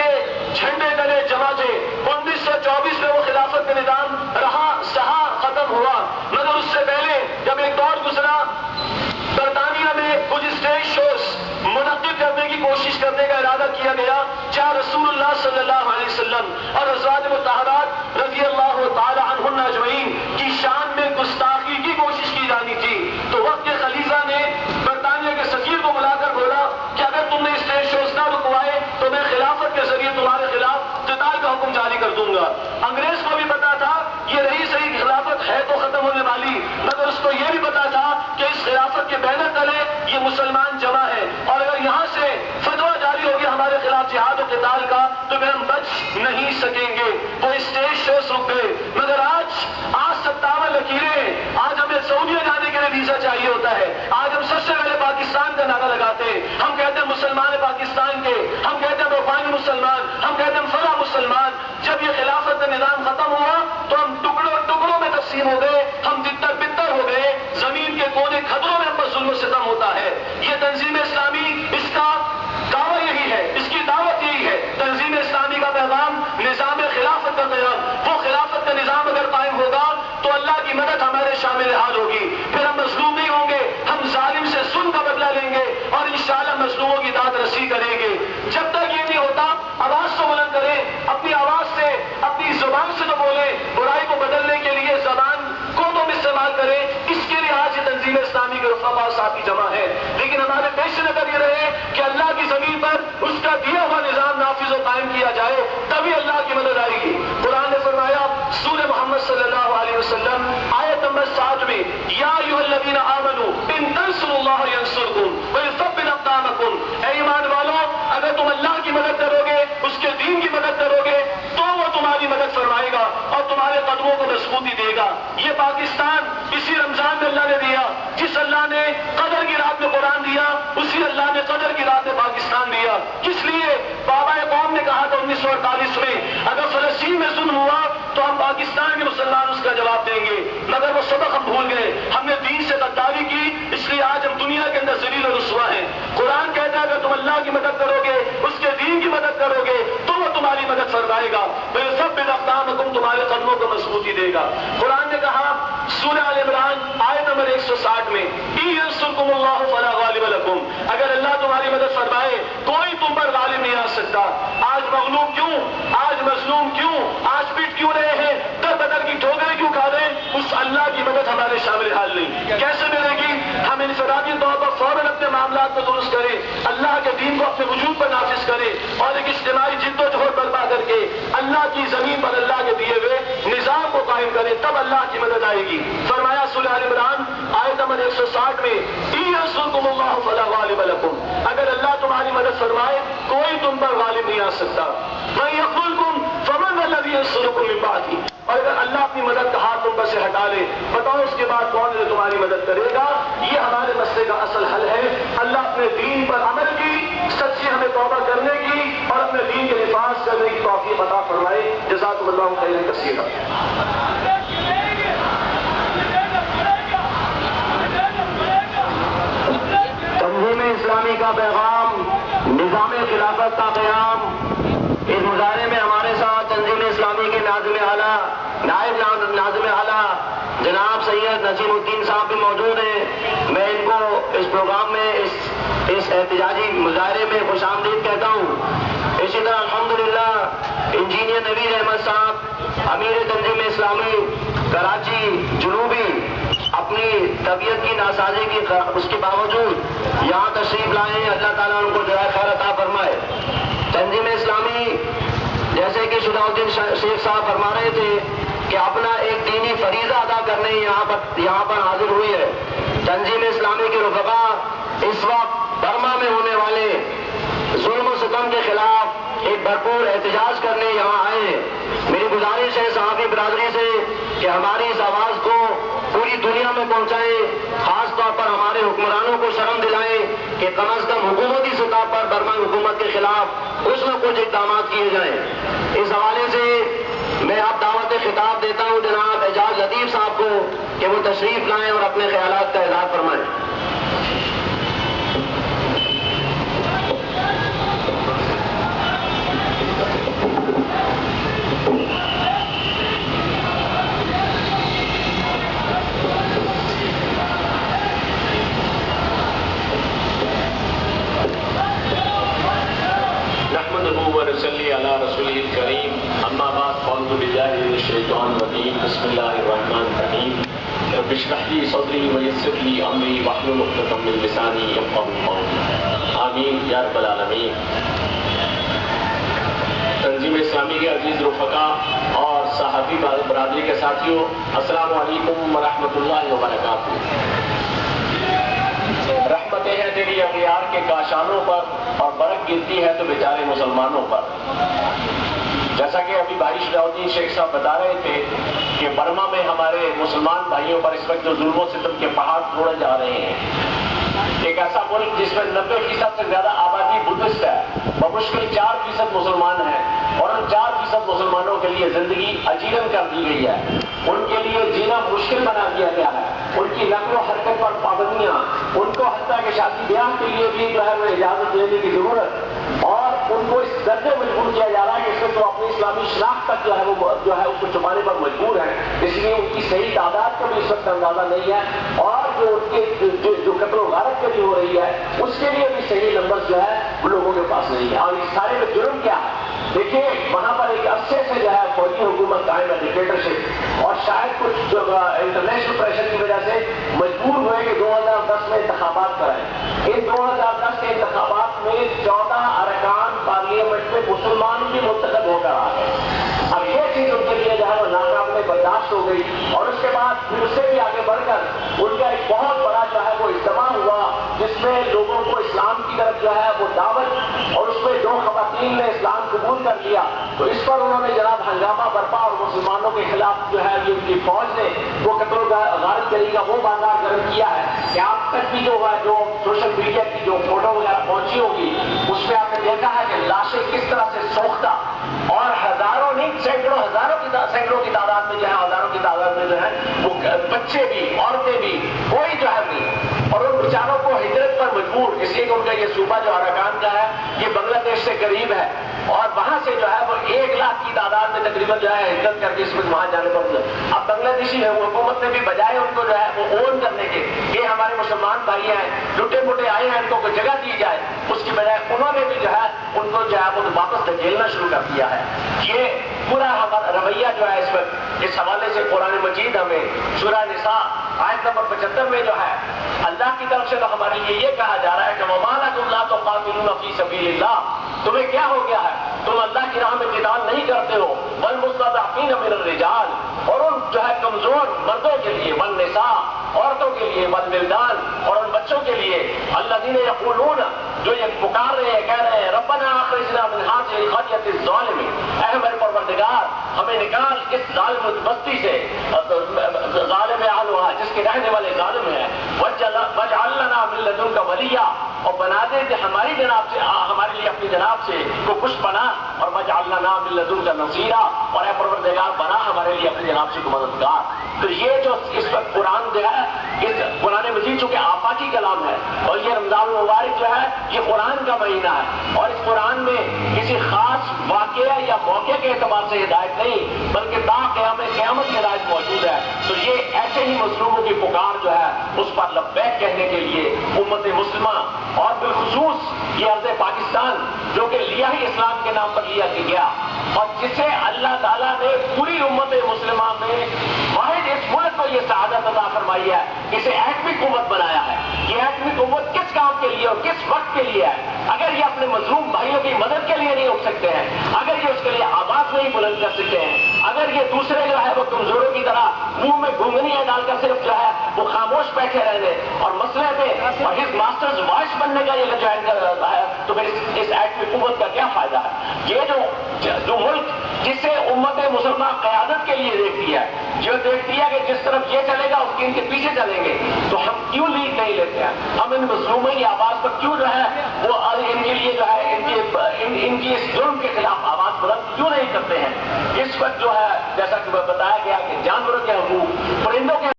کے جھنڈے تلے جمع تھے. 1924 میں وہ خلافت کا نظام رہا سہا ختم ہوا، مگر اس سے پہلے جب ایک دور گزرا برطانیہ میں کچھ اسٹیج شوز منعقد کرنے کی کوشش کرنے کا ارادہ کیا گیا، جہاں رسول اللہ صلی اللہ علیہ وسلم اور ازواج مطہرات رضی اللہ تعالی عنہن اجمعین کی شان میں گستاخی کی کوشش کی جانی تھی. تو وقت کے خلیفہ نے برطانیہ کے سفیر کو بلا کر بولا کہ اگر تم نے اسٹیج شوز نہ رکوائے تو میں خلافت کے ذریعے تمہارے خلاف قتال کا حکم جاری کر دوں گا. انگریز کو بھی پتا تھا یہ رہی صحیح خلافت ہے تو ختم ہونے والی، مگر اس کو یہ بھی پتا تھا کہ اس خلافت کے بینر تلے یہ مسلمان جمع ہے، اور اگر یہاں سے فتویٰ جاری ہو گیا ہمارے خلاف جہاد و قتال کا تو پھر ہم بچ نہیں سکیں گے. وہ اسٹیج شوز رک گئے. مگر آج 57 لکیریں، آج ہمیں سعودیہ جانے کے لیے ویزا چاہیے ہوتا ہے. آج ہم سب سے پہلے پاکستان کا نعرہ لگاتے ہیں. ہم کہتے ہیں مسلمان پاکستان کے، ہم کہتے ہیں روحانی مسلمان، ہم کہتے ہیں فلاں مسلمان. جب یہ خلافت کا نظام ختم ہوا تو ہم ٹکڑوں میں تقسیم ہو گئے، ہم تتر بتر ہو گئے. زمین کے کونے خطروں میں ہم پر ظلم و ستم ہوتا ہے. یہ تنظیم اسلامی، اس کا دعویٰ یہی ہے، اس کی دعوت یہی ہے. تنظیم اسلامی کا پیغام نظام خلافت کا قیام. وہ خلافت کا نظام اگر قائم ہوگا تو اللہ کی مدد ہمارے شامل حال ہوگی. پھر ہم مظلوم نہیں ہوں گے، ہم ظالم سے ظلم کا بدلہ لیں گے اور انشاءاللہ مظلوموں کی داد رسی کریں گے. جب تک یہ نہیں ہوتا آواز تو بلند کریں، اپنی آواز سے اپنی زبان سے تو بولیں. برائی کو بدلنے کے لیے زبان کو تم استعمال کریں. اس کے لیے آج یہ تنظیم اسلامی کے رفقا صاحب کی جمع ہے. لیکن ہمارے پیش نظر یہ رہے کہ اللہ کی زمین پر اس کا دیا ہوا نظام نافذ و قائم کیا جائے، تبھی اللہ کی مدد آئے گی. قرآن نے فرمایا سورہ محمد صلی اللہ علیہ وسلم آیت نمبر 7 میں، یا ایھا الذین آمنوا ان تنصروا اللہ ینصرکم ویثبت اقدامکم. اے ایمان والو، اگر تم اللہ کی مدد کرو گے، اس کے دین کی مدد کرو گے تو وہ تمہاری مدد فرمائے گا اور تمہارے قدموں کو مضبوطی دے گا. یہ پاکستان اسی رمضان میں اللہ نے دیا. جس اللہ نے قدر کی رات میں قرآن دیا، اسی اللہ نے قدر کی رات میں پاکستان دیا. کس لیے؟ بابا قوم نے کہا تھا 1948 میں اگر فلسطین میں ظلم ہوا تو ہم پاکستان کے مسلمان اس کا جواب دیں گے. مگر وہ سبق ہم بھول گئے، ہم نے دین سے غداری کی، اس لیے آج ہم دنیا کے اندر ذلیل و رسوا ہیں. قرآن کہتا ہے اگر تم اللہ کی مدد کرو گے، اس کے دین کی مدد کرو گے تو وہ تمہاری مدد فرمائے گا. وَيُثَبِّتْ أَقْدَامَكُمْ، تمہارے قدموں کو مضبوطی دے گا. قرآن نے کہا سورہ آل عمران آیت نمبر 160 میں، إِن يَنصُرْكُمُ اللَّهُ فَلَا غَالِبَ لَكُمْ، اگر اللہ تمہاری مدد فرمائے کوئی تم پر غالب نہیں آ سکتا. آج مغلوب کیوں، آج مظلوم کیوں، آج پیٹ کیوں رہے ہیں، در بدر کی ٹھوکریں کیوں کھا رہے ہیں؟ اس اللہ کی مدد ہمارے شامل حال نہیں. کیسے ملے گی؟ ہم انفرادی طور پر فوراً اپنے معاملات کو درست کریں، اللہ کے دین کو اپنے وجود پر نافذ کریں اور ایک اجتماعی جد و جہد برپا کر کے اللہ کی زمین پر اللہ کے دیے ہوئے نظام کو قائم کریں، تب اللہ کی مدد آئے گی. فرمایا سورہ آل عمران آیت نمبر 160 میں، إِن يَنصُرْكُمُ اللَّهُ فَلَا غَالِبَ لَكُمْ، اگر اللہ تمہاری مدد فرمائے کوئی تم پر غالب نہیں آ سکتا. وَإِن يَخْذُلْكُمْ فَمَنْ ذَا الَّذِي يَنصُرُكُم مِّن بَعْدِهِ، اور اگر اللہ اپنی مدد کا ہاتھ تم پر سے ہٹا لے، بتاؤ اس کے بعد کون ہے تمہاری مدد کرے گا؟ یہ ہمارے مسئلے کا اصل حل ہے. اللہ اپنے دین پر عمل کی، سچی ہمیں توبہ کرنے کی اور اپنے دین کے حفاظ کرنے کی توفیق عطا فرمائے. جزاکم اللہ خیرا کثیرا. تنظیم اسلامی کا پیغام، نظام خلافت کا قیام. اس مظاہرے میں ہمارے ساتھ تنظیم اسلامی کے ناظم اعلیٰ، نائب ناظم اعلیٰ جناب سید نسیم الدین صاحب بھی موجود ہیں. میں ان کو اس پروگرام میں اس احتجاجی مظاہرے میں خوش آمدید کہتا ہوں. اسی طرح الحمدللہ انجینئر نویر احمد صاحب امیر تنظیم اسلامی کراچی جنوبی اپنی طبیعت کی ناسازی کی اس کے باوجود یہاں تشریف لائے. اللہ تعالیٰ ان کو جزائے خیر عطا فرمائے. تنظیم اسلامی جیسے کہ شجاع الدین شیخ صاحب فرما رہے تھے کہ اپنا ایک دینی فریضہ ادا کرنے یہاں پر حاضر ہوئی ہے. تنظیم اسلامی کے رفقا اس وقت برما میں ہونے والے ظلم و ستم کے خلاف ایک بھرپور احتجاج کرنے یہاں آئے ہیں. میری گزارش ہے صحافی برادری سے کہ ہماری اس آواز کو پوری دنیا میں پہنچائیں، خاص طور پر ہمارے حکمرانوں کو شرم دلائیں کہ کم از کم حکومتی سطح پر برمائی حکومت کے خلاف کچھ نہ کچھ اقدامات کیے جائیں. اس حوالے سے میں اب دعوت خطاب دیتا ہوں جناب اعجاز لطیف صاحب کو کہ وہ تشریف لائیں اور اپنے خیالات کا اظہار فرمائیں. ونصلي على رسوله الكريم أما بعد فأعوذ بالله من الشيطان الرجيم بسم الله الرحمن الرحيم رب اشرح لي صدري ويسر لي أمري واحلل عقدة من لساني يفقهوا قولي آمين یا رب العالمین۔ تنظیم اسلامی کے عزیز رفقا اور صحافی برادری کے ساتھیوں، السلام علیکم ورحمۃ اللہ وبرکاتہ۔ رحمتیں ہیں تیری اغیار کے کاشانوں پر اور برق گرتی ہے تو بیچارے مسلمانوں پر۔ جیسا کہ ابھی بھائی شجاعالدین شیخ صاحب بتا رہے تھے کہ برما میں ہمارے مسلمان بھائیوں پر اس وقت جو ظلم و ستم کے پہاڑ توڑے جا رہے ہیں، ایک ایسا ملک جس میں 90% سے زیادہ آبادی بدھسٹ ہے، بمشکل 4% مسلمان ہیں، اور ان 4% مسلمانوں کے لیے زندگی اجیرن کر دی گئی ہے، ان کے لیے جینا مشکل بنا دیا گیا ہے، ان کی نقل و حرکت پر پابندیاں، ان کو حتیٰ کہ شادی بیاہ کے لیے بھی جو ہے وہ اجازت دینے کی ضرورت، اور ان کو اس درجے مجبور کیا جا رہا ہے کہ اس میں تو اپنی اسلامی شناخت تک جو ہے اس کو چھپانے پر مجبور ہیں، اس لیے ان کی صحیح تعداد کا بھی اس وقت اندازہ نہیں ہے، اور جو ان کے جو قتل و غارت کبھی ہو رہی ہے اس کے لیے بھی صحیح نمبر جو ہے وہ لوگوں کے پاس نہیں ہے۔ اور اس سارے میں جرم کیا ہے؟ دیکھیے وہاں پر ایک عرصے سے جو ہے فوجی حکومت قائم ہے، ڈکٹیٹرشپ، اور شاید کچھ انٹرنیشنل پریشر کی وجہ سے مجبور ہوئے کہ 2010 میں انتخابات کرائیں۔ ان 2010 کے انتخابات میں 14 ارکان پارلیمنٹ میں مسلمان بھی منتخب ہو کر آ گئے۔ اب یہ چیز ان کے لیے جو ہے وہ ناقابل برداشت ہو گئی، اور اس کے بعد پھر اس سے بھی آگے بڑھ کر ان کا ایک بہت بڑا جو ہے وہ اجتماع ہوا جس میں لوگوں کو اسلام کی طرف جو ہے وہ دعوت، اور اس میں 2 خواتین نے اسلام قبول کر لیا، تو اس پر انہوں نے جناب ہنگامہ برپا، اور مسلمانوں کے خلاف جو ہے یہ ان کی فوج نے وہ قتل و غارت کری کا وہ بازار گرم کیا ہے کہ آپ تک بھی جو ہے جو سوشل میڈیا کی جو فوٹو وغیرہ پہنچی ہوگی اس میں آپ نے دیکھا ہے کہ لاشیں کس طرح سے سوختہ، اور ہزاروں نہیں سینکڑوں کی تعداد میں جو ہے ہزاروں کی تعداد میں جو ہے وہ بچے بھی عورتیں بھی کوئی جو ہے نہیں، اور ان بیچاروں کو ہجرت پر مجبور، اس لیے کہ ان کا یہ صوبہ جو اراکان کا ہے یہ بنگلہ دیش سے قریب ہے، اور وہاں سے جو ہے وہ 1 لاکھ کی تعداد میں تقریباً جو ہے ہجرت کر کے اس وقت وہاں جانے پر اب بنگلہ دیشی حکومت نے بھی بجائے ان کو جو ہے وہ اون کرنے کے یہ ہمارے مسلمان بھائی ہیں لٹے موٹے آئے ہیں ان کو کوئی جگہ دی جائے، اس کی بجائے انہوں نے بھی جو ہے ان کو جو ہے وہ واپس دھکیلنا شروع کر دیا ہے۔ یہ پورا ہمارا رویہ جو ہے اس وقت اس حوالے سے قرآن مجید ہمیں سورہ نساء آیت نمبر 75 میں جو ہے اللہ کی طرف سے تو ہمارے لیے یہ کہا جا رہا ہے کہ وَمَا لَكُمْ لَا تُقَاتِلُونَ فِي سَبِيلِ اللَّهِ، تمہیں کیا ہو گیا ہے، تم اللہ کی راہ میں قتال نہیں کرتے ہو، وَالْمُسْتَضْعَفِينَ مِنَ الرِّجَالِ، اور ان جو ہے کمزور مردوں کے لیے، وَالنِّسَاء عورتوں کے لیے، وَالْوِلْدَانِ اور ان بچوں کے لیے، الَّذِينَ يَقُولُونَ جو یہ پکار رہے ہیں کہہ رہے ہیں ربنا اخرجنا من هذه القرية الظالم، اے ہمارے پروردگار ہمیں نکال اس ظالم بستی سے، ظالم اہلها جس کے رہنے والے ظالم ہیں، واجعل لنا من لدنك ولیا، اور بنا دے ہماری جناب سے ہمارے لیے اپنی جناب سے کو کچھ بنا، اور واجعل لنا من لدنك نصيرا، اور اے پروردگار بنا ہمارے لیے اپنی جناب سے کو مددگار۔ تو یہ جو اس وقت قرآن جو ہے اس قرآن مجید چونکہ آفاقی کلام ہے، اور یہ رمضان المبارک جو ہے یہ قرآن کا مہینہ ہے، اور اس قرآن میں کسی خاص واقعہ یا موقع کے اعتبار سے ہدایت نہیں بلکہ تا قیامت کی ہدایت موجود ہے۔ تو یہ ایسے ہی مظلوموں کی پکار جو ہے اس پر لبیک کہنے کے لیے امت مسلمہ اور بالخصوص یہ ارض پاکستان جو کہ لیا ہی اسلام کے نام پر لیا گیا، اور جسے اللہ تعالیٰ نے پوری امت مسلمہ میں واحد اس ملک کو یہ سعادت عطا فرمائی ہے، اسے ایٹمی قوت بنایا ہے۔ یہ ایٹمی قوت کس کام کے لیے اور کس وقت کے لیے ہے؟ اگر یہ اپنے مظلوم بھائیوں کی مدد کے لیے نہیں اٹھ سکتے ہیں، اگر یہ اس کے لیے آواز نہیں بلند کر سکتے ہیں، اگر یہ دوسرے جو ہے وہ کمزوروں کی طرح منہ میں گھنگنیاں ڈال کر صرف جو ہے وہ خاموش بیٹھے رہنے اور مسئلے پہ اور ہز ماسٹرز وائس بننے کا یہ جوائن کر رہا ہے، تو پھر اس ایٹمی قوت کا کیا فائدہ ہے؟ یہ جو ملک جسے امت مسلمہ قیادت کے لیے دیکھتی ہے، جو دیکھتی ہے کہ جس طرف یہ چلے گا اس کے ان کے پیچھے چلیں گے، تو ہم کیوں لیڈ نہیں لیتے ہیں؟ ہم ان مظلوموں کی آواز پر کیوں جو ہے وہ ان کے لیے جو ہے ان کی اس ظلم کے خلاف آواز بلند کیوں نہیں کرتے ہیں؟ اس وقت جو ہے جیسا کہ بتایا گیا کہ جانوروں کے حقوق، پرندوں کے